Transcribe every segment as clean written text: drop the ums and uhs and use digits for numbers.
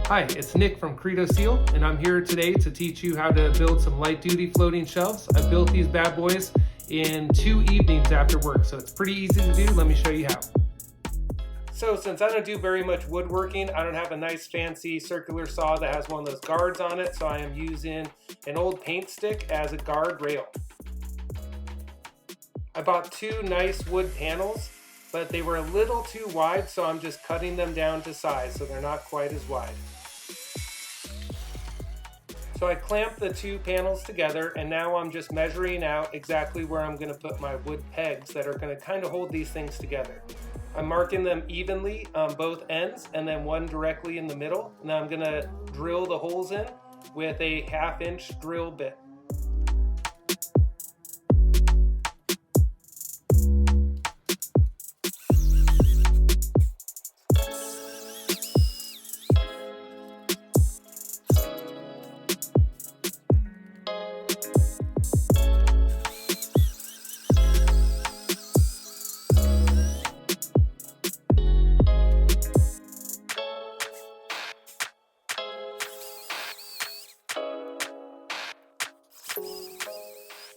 Hi, it's Nick from Credo Seal, and I'm here today to teach you how to build some light-duty floating shelves. I built these bad boys in 2 evenings after work, so it's pretty easy to do. Let me show you how. So since I don't do very much woodworking, I don't have a nice fancy circular saw that has one of those guards on it, so I am using an old paint stick as a guard rail. I bought 2 nice wood panels, but they were a little too wide, so I'm just cutting them down to size so they're not quite as wide. So I clamped the 2 panels together, and now I'm just measuring out exactly where I'm going to put my wood pegs that are going to kind of hold these things together. I'm marking them evenly on both ends and then one directly in the middle. Now I'm going to drill the holes in with a 1/2 inch drill bit.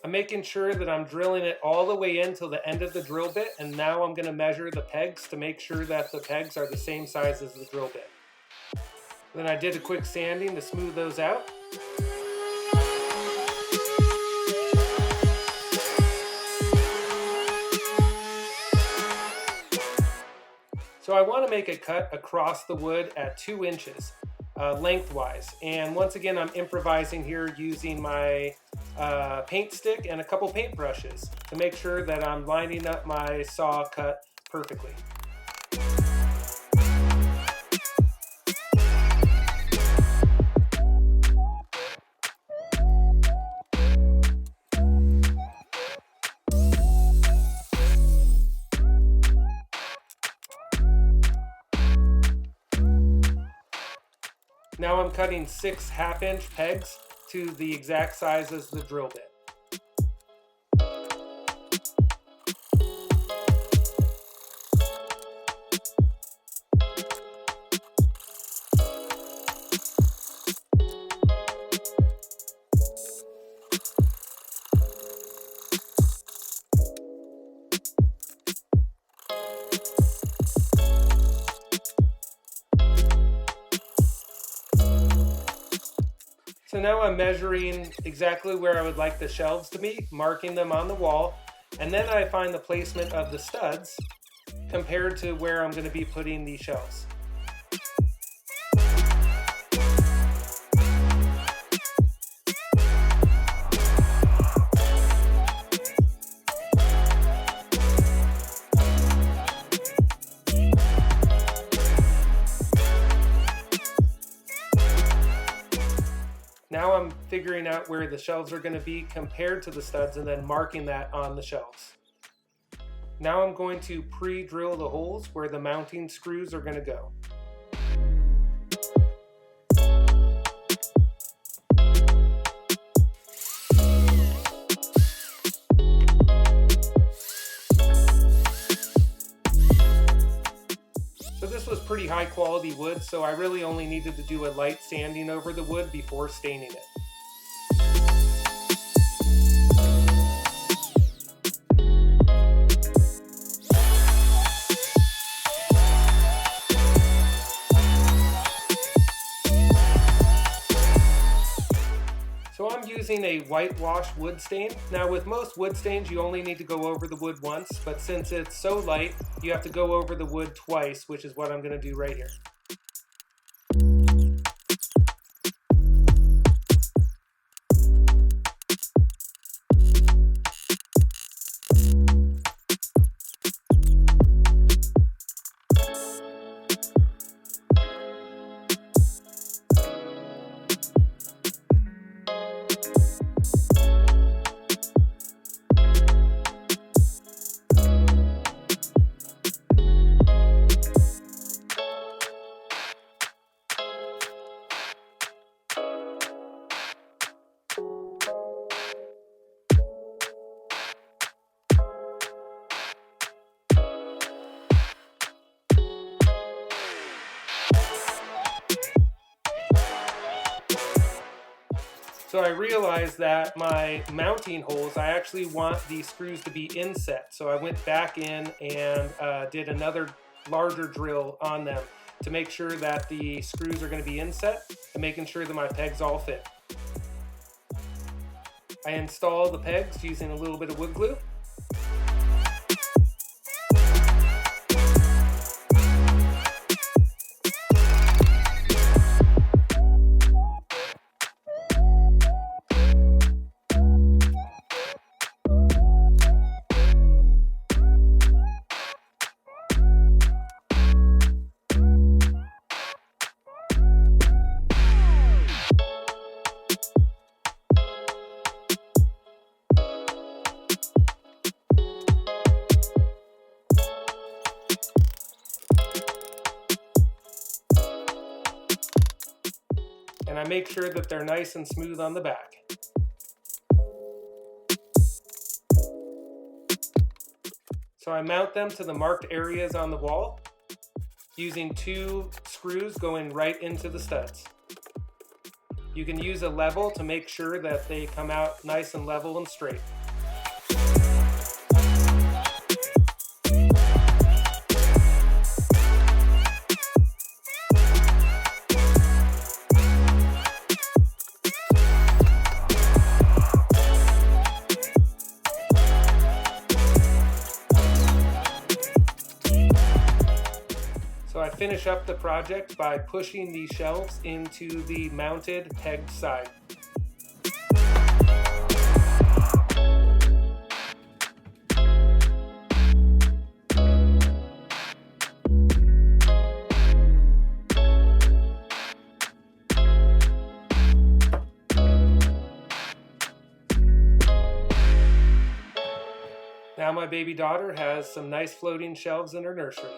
I'm making sure that I'm drilling it all the way in till the end of the drill bit, and now I'm going to measure the pegs to make sure that the pegs are the same size as the drill bit. Then I did a quick sanding to smooth those out. So I want to make a cut across the wood at 2 inches lengthwise. And once again, I'm improvising here using my paint stick and a couple paint brushes to make sure that I'm lining up my saw cut perfectly. Now I'm cutting 6 1/2 inch pegs to the exact size as the drill bit. So now I'm measuring exactly where I would like the shelves to be, marking them on the wall, and then I find the placement of the studs compared to where I'm going to be putting the shelves. Now I'm figuring out where the shelves are going to be compared to the studs and then marking that on the shelves. Now I'm going to pre-drill the holes where the mounting screws are going to go. So this was pretty high quality wood, so I really only needed to do a light sanding over the wood before staining it. So I'm using a whitewash wood stain. Now with most wood stains you only need to go over the wood once, but since it's so light you have to go over the wood twice, which is what I'm going to do right here. So I realized that my mounting holes, I actually want the screws to be inset. So I went back in and did another larger drill on them to make sure that the screws are going to be inset and making sure that my pegs all fit. I install the pegs using a little bit of wood glue. And I make sure that they're nice and smooth on the back. So I mount them to the marked areas on the wall using 2 screws going right into the studs. You can use a level to make sure that they come out nice and level and straight. So I finish up the project by pushing these shelves into the mounted pegged side. Now my baby daughter has some nice floating shelves in her nursery.